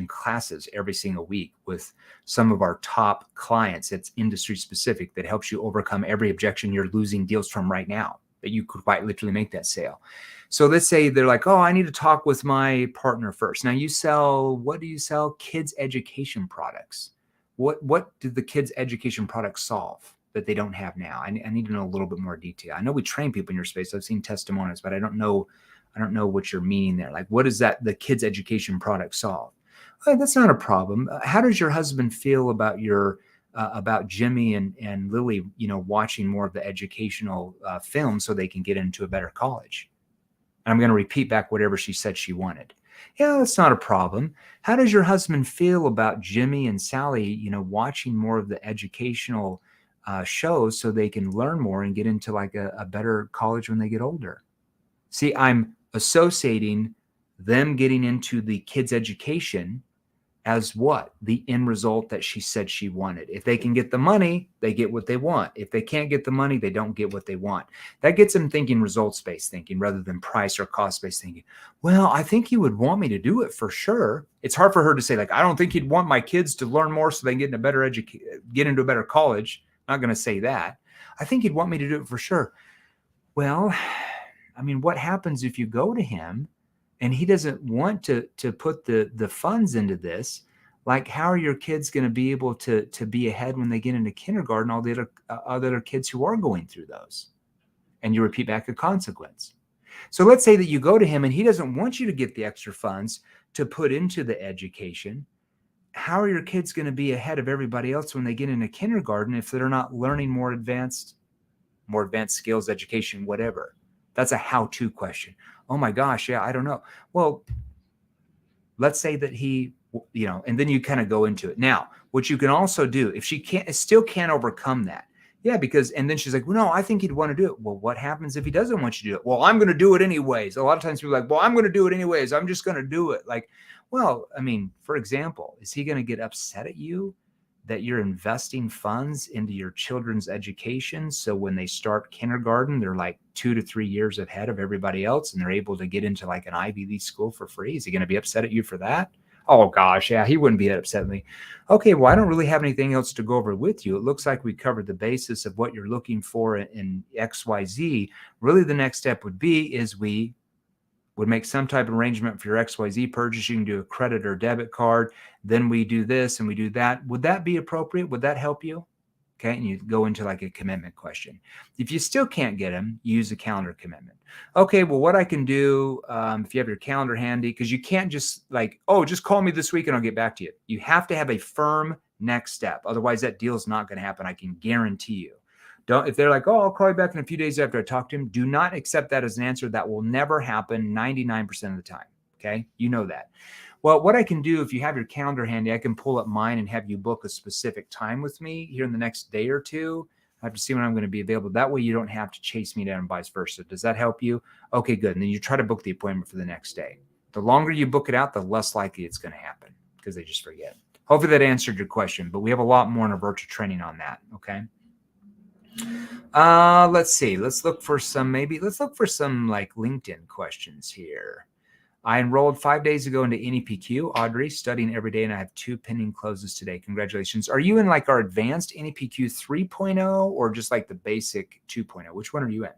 classes every single week with some of our top clients. It's industry specific that helps you overcome every objection you're losing deals from right now, that you could quite literally make that sale. So let's say they're like, oh, I need to talk with my partner first. Now what do you sell? Kids education products. What did the kids education products solve that they don't have now? I need to know a little bit more detail. I know we train people in your space. I've seen testimonials, but I don't know what you're meaning there. Like, what does the kids education product solve? That's not a problem. How does your husband feel about about Jimmy and Lily, watching more of the educational film so they can get into a better college? And I'm going to repeat back whatever she said she wanted. Yeah, that's not a problem. How does your husband feel about Jimmy and Sally, watching more of the educational shows so they can learn more and get into like a better college when they get older? See, I'm associating them getting into the kids' education as what? The end result that she said she wanted. If they can get the money, they get what they want. If they can't get the money, they don't get what they want. That gets them thinking results-based thinking rather than price or cost-based thinking. Well, I think he would want me to do it for sure. It's hard for her to say, like, I don't think he'd want my kids to learn more so they can get into a better college. I'm not going to say that. I think he'd want me to do it for sure. Well, I mean, what happens if you go to him and he doesn't want to put the funds into this? Like, how are your kids going to be able to be ahead when they get into kindergarten, all the other kids who are going through those? And you repeat back a consequence. So let's say that you go to him and he doesn't want you to get the extra funds to put into the education. How are your kids going to be ahead of everybody else when they get into kindergarten if they're not learning more advanced skills, education, whatever? That's a how-to question. Oh my gosh, yeah, I don't know. Well, let's say that he, and then you kind of go into it. Now, what you can also do, if she still can't overcome that, and then she's like, well, no, I think he'd want to do it. Well, what happens if he doesn't want you to do it? Well, I'm going to do it anyways. A lot of times people are like, well, I'm going to do it anyways. I'm just going to do it. Like, well, I mean, for example, is he going to get upset at you that you're investing funds into your children's education? So when they start kindergarten, they're like 2 to 3 years ahead of everybody else and they're able to get into like an Ivy League school for free. Is he going to be upset at you for that? Oh gosh, yeah, he wouldn't be that upset with me. Okay, well, I don't really have anything else to go over with you. It looks like we covered the basis of what you're looking for in XYZ. Really, the next step would we would make some type of arrangement for your XYZ purchase. You can do a credit or debit card. Then we do this and we do that. Would that be appropriate? Would that help you? Okay. And you go into like a commitment question. If you still can't get them, use a calendar commitment. Okay. Well, what I can do, if you have your calendar handy, because you can't just like, oh, just call me this week and I'll get back to you. You have to have a firm next step. Otherwise that deal is not going to happen. I can guarantee you. If they're like, oh, I'll call you back in a few days after I talk to him, do not accept that as an answer. That will never happen 99% of the time. Okay. You know that. Well, what I can do, if you have your calendar handy, I can pull up mine and have you book a specific time with me here in the next day or two. I have to see when I'm going to be available. That way you don't have to chase me down and vice versa. Does that help you? Okay, good. And then you try to book the appointment for the next day. The longer you book it out, the less likely it's going to happen because they just forget. Hopefully that answered your question, but we have a lot more in our virtual training on that. Okay. Let's see. Let's look for some like LinkedIn questions here. I enrolled 5 days ago into NEPQ, Audrey, studying every day, and I have 2 pending closes today. Congratulations. Are you in like our advanced NEPQ 3.0 or just like the basic 2.0? Which one are you in?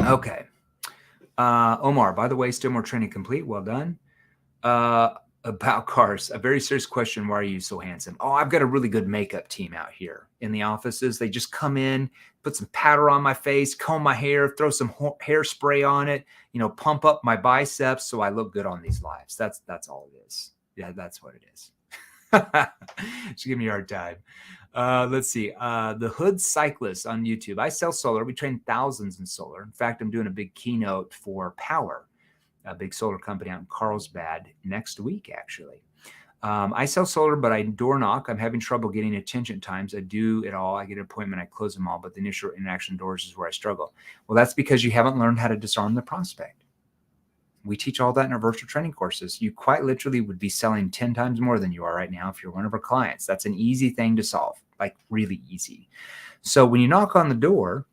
Okay. Omar, by the way, still more training complete. Well done. About cars, a very serious question. Why are you so handsome? Oh, I've got a really good makeup team out here in the offices. They just come in, put some powder on my face, comb my hair, throw some hairspray on it, pump up my biceps so I look good on these lives. That's all it is. Yeah, that's what it is. Just give me a hard time. Let's see. The Hood Cyclist on YouTube. I sell solar. We train thousands in solar. In fact, I'm doing a big keynote for power. a big solar company out in Carlsbad next week, actually. I sell solar, but I door knock. I'm having trouble getting attention times. I do it all. I get an appointment. I close them all. But the initial interaction doors is where I struggle. Well, that's because you haven't learned how to disarm the prospect. We teach all that in our virtual training courses. You quite literally would be selling 10 times more than you are right now if you're one of our clients. That's an easy thing to solve, like really easy. So when you knock on the door,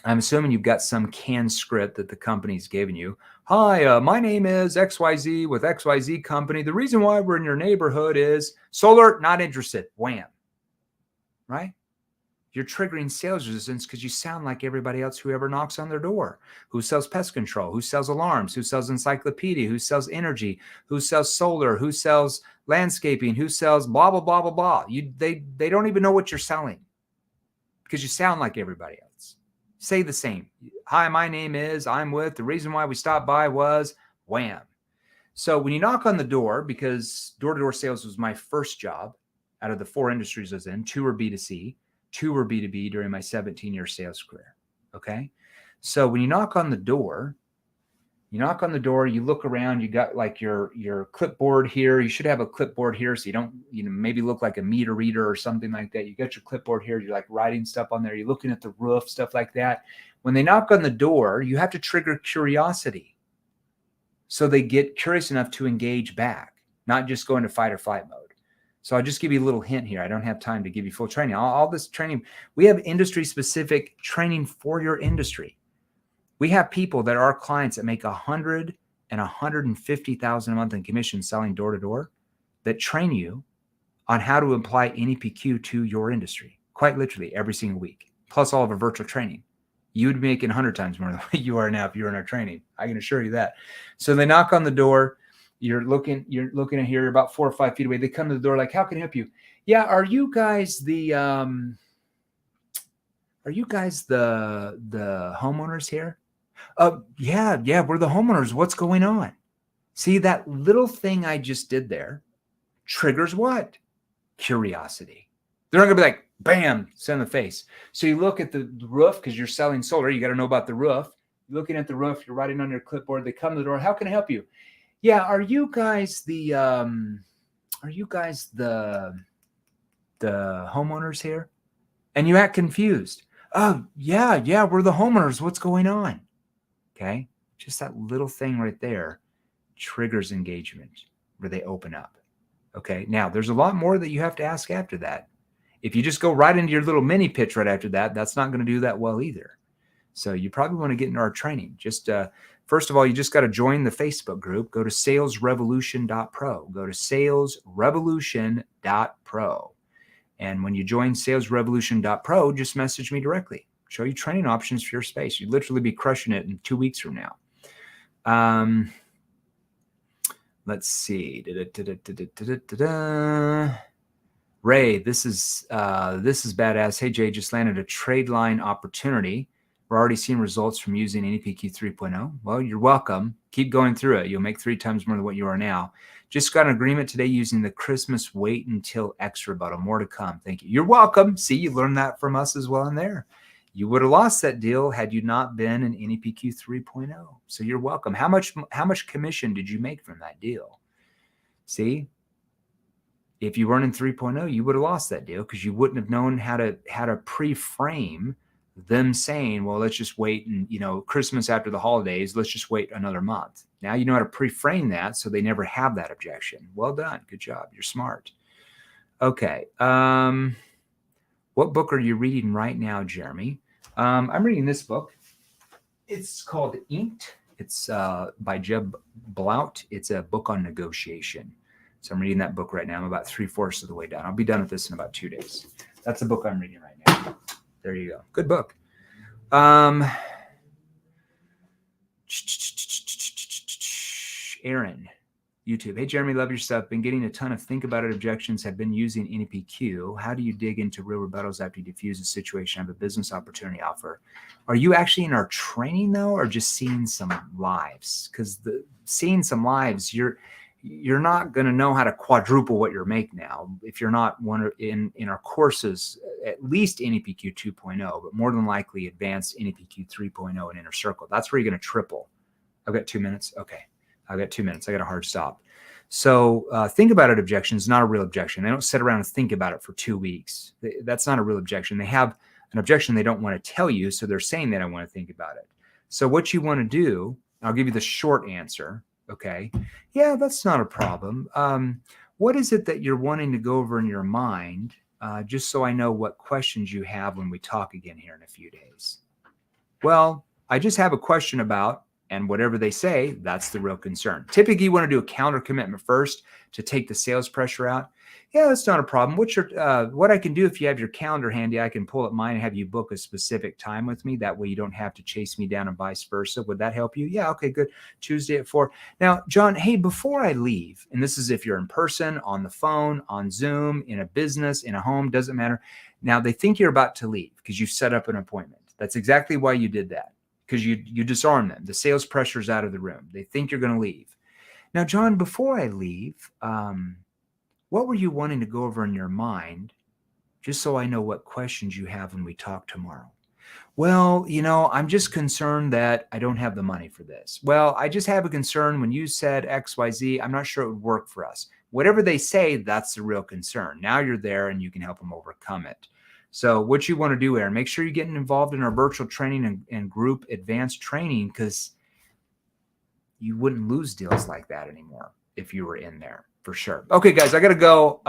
I'm assuming you've got some canned script that the company's given you. Hi, my name is XYZ with XYZ Company. The reason why we're in your neighborhood is solar, not interested. Wham. Right? You're triggering sales resistance because you sound like everybody else who ever knocks on their door, who sells pest control, who sells alarms, who sells encyclopedia, who sells energy, who sells solar, who sells landscaping, who sells blah, blah, blah, blah, blah. They don't even know what you're selling because you sound like everybody else. Say the same. Hi, my name is, I'm with, the reason why we stopped by was wham. So when you knock on the door, because door-to-door sales was my first job out of the 4 industries I was in, 2 were B2C, 2 were B2B during my 17-year sales career. Okay. So when you knock on the door, you look around, you got like your clipboard here. You should have a clipboard here so you don't, maybe look like a meter reader or something like that. You got your clipboard here. You're like writing stuff on there. You're looking at the roof, stuff like that. When they knock on the door, you have to trigger curiosity. So they get curious enough to engage back, not just go into fight or flight mode. So I'll just give you a little hint here. I don't have time to give you full training. All this training, we have industry-specific training for your industry. We have people that are our clients that make $100,000 and $150,000 a month in commission selling door-to-door that train you on how to apply NEPQ to your industry, quite literally every single week, plus all of our virtual training. You would be making 100 times more than what you are now if you're in our training. I can assure you that. So they knock on the door. You're looking at here, you're about 4 or 5 feet away. They come to the door like, how can I help you? Yeah, are you guys the homeowners here? Yeah, we're the homeowners. What's going on? See, that little thing I just did there triggers what? Curiosity. They're not going to be like, bam, send in the face. So you look at the roof because you're selling solar. You got to know about the roof. You're looking at the roof. You're writing on your clipboard. They come to the door. How can I help you? Yeah, are you guys the homeowners here? And you act confused. Oh, yeah, we're the homeowners. What's going on? Okay, just that little thing right there triggers engagement where they open up. Okay, now there's a lot more that you have to ask after that. If you just go right into your little mini pitch right after that, that's not going to do that well either. So you probably want to get into our training. Just first of all, you just got to join the Facebook group. Go to salesrevolution.pro. Go to salesrevolution.pro. And when you join salesrevolution.pro, just message me directly. Show you training options for your space. You'd literally be crushing it in 2 weeks from now. Let's see. Ray, this is badass. Hey, Jay, just landed a trade line opportunity. We're already seeing results from using NEPQ 3.0. Well, you're welcome. Keep going through it. You'll make 3 times more than what you are now. Just got an agreement today using the Christmas wait until X rebuttal. More to come. Thank you. You're welcome. See, you learned that from us as well in there. You would have lost that deal had you not been in NEPQ 3.0. So you're welcome. How much commission did you make from that deal? See, if you weren't in 3.0, you would have lost that deal because you wouldn't have known how to pre-frame them saying, well, let's just wait and, Christmas after the holidays, let's just wait another month. Now you know how to pre-frame that so they never have that objection. Well done. Good job. You're smart. Okay. What book are you reading right now, Jeremy? I'm reading this book. It's called Inked. It's by Jeb Blount. It's a book on negotiation. So I'm reading that book right now. I'm about 3/4 of the way down. I'll be done with this in about 2 days. That's the book I'm reading right now. There you go. Good book. Aaron, YouTube. Hey, Jeremy, love your stuff. Been getting a ton of think about it objections. Have been using NEPQ. How do you dig into real rebuttals after you diffuse a situation? I have a business opportunity offer. Are you actually in our training though, or just seeing some lives? Because seeing some lives, you're not going to know how to quadruple what you're making now if you're not in our courses, at least NEPQ 2.0, but more than likely advanced NEPQ 3.0 and Inner Circle. That's where you're going to triple. I've got 2 minutes. Okay. I've got 2 minutes. I got a hard stop. So think about it. Objection is not a real objection. They don't sit around and think about it for 2 weeks. That's not a real objection. They have an objection they don't want to tell you. So they're saying they don't want to think about it. So what you want to do, I'll give you the short answer. Okay. Yeah, that's not a problem. What is it that you're wanting to go over in your mind? Just so I know what questions you have when we talk again here in a few days. Well, I just have a question about, and whatever they say, that's the real concern. Typically, you want to do a counter commitment first to take the sales pressure out. Yeah, that's not a problem. What I can do if you have your calendar handy, I can pull up mine and have you book a specific time with me. That way you don't have to chase me down and vice versa. Would that help you? Yeah, okay, good. Tuesday at 4. Now, John, hey, before I leave, and this is if you're in person, on the phone, on Zoom, in a business, in a home, doesn't matter. Now, they think you're about to leave because you set up an appointment. That's exactly why you did that. Because you disarm them. The sales pressure's out of the room. They think you're going to leave. Now, John, before I leave, what were you wanting to go over in your mind, just so I know what questions you have when we talk tomorrow? Well, I'm just concerned that I don't have the money for this. Well, I just have a concern when you said XYZ, I'm not sure it would work for us. Whatever they say, that's the real concern. Now you're there and you can help them overcome it. So what you want to do, Aaron, make sure you're getting involved in our virtual training and group advanced training, because you wouldn't lose deals like that anymore if you were in there, for sure. Okay, guys, I got to go.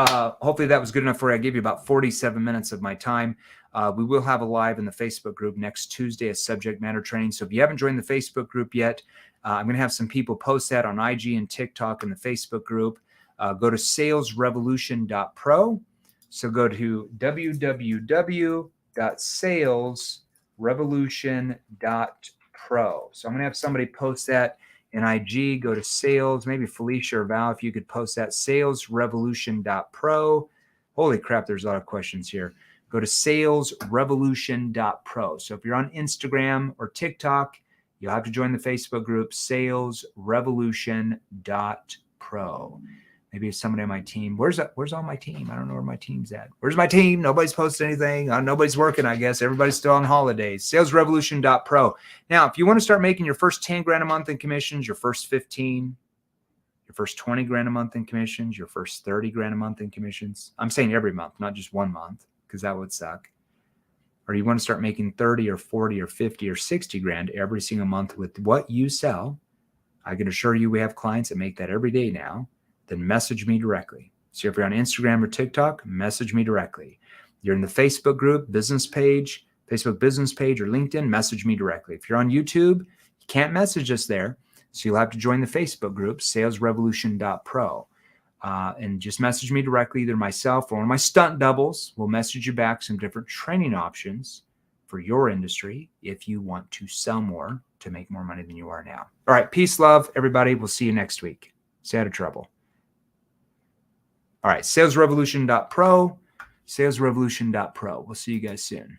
Hopefully that was good enough for you. I gave you about 47 minutes of my time. We will have a live in the Facebook group next Tuesday, a subject matter training. So if you haven't joined the Facebook group yet, I'm going to have some people post that on IG and TikTok in the Facebook group. Go to salesrevolution.pro. So go to www.salesrevolution.pro. So I'm going to have somebody post that in IG. Go to sales, maybe Felicia or Val, if you could post that, salesrevolution.pro. Holy crap, there's a lot of questions here. Go to salesrevolution.pro. So if you're on Instagram or TikTok, you'll have to join the Facebook group, salesrevolution.pro. Maybe it's somebody on my team. Where's all my team? I don't know where my team's at. Where's my team? Nobody's posted anything. Nobody's working, I guess. Everybody's still on holidays. Salesrevolution.pro. Now, if you want to start making your first 10 grand a month in commissions, your first 15, your first 20 grand a month in commissions, your first 30 grand a month in commissions. I'm saying every month, not just 1 month, because that would suck. Or you want to start making 30 or 40 or 50 or 60 grand every single month with what you sell. I can assure you we have clients that make that every day now. Then message me directly. So if you're on Instagram or TikTok, message me directly. You're in the Facebook group, business page, Facebook business page, or LinkedIn, message me directly. If you're on YouTube, you can't message us there. So you'll have to join the Facebook group, salesrevolution.pro. And just message me directly, either myself or one of my stunt doubles. We'll message you back some different training options for your industry if you want to sell more to make more money than you are now. All right. Peace, love, everybody. We'll see you next week. Stay out of trouble. All right, salesrevolution.pro, salesrevolution.pro. We'll see you guys soon.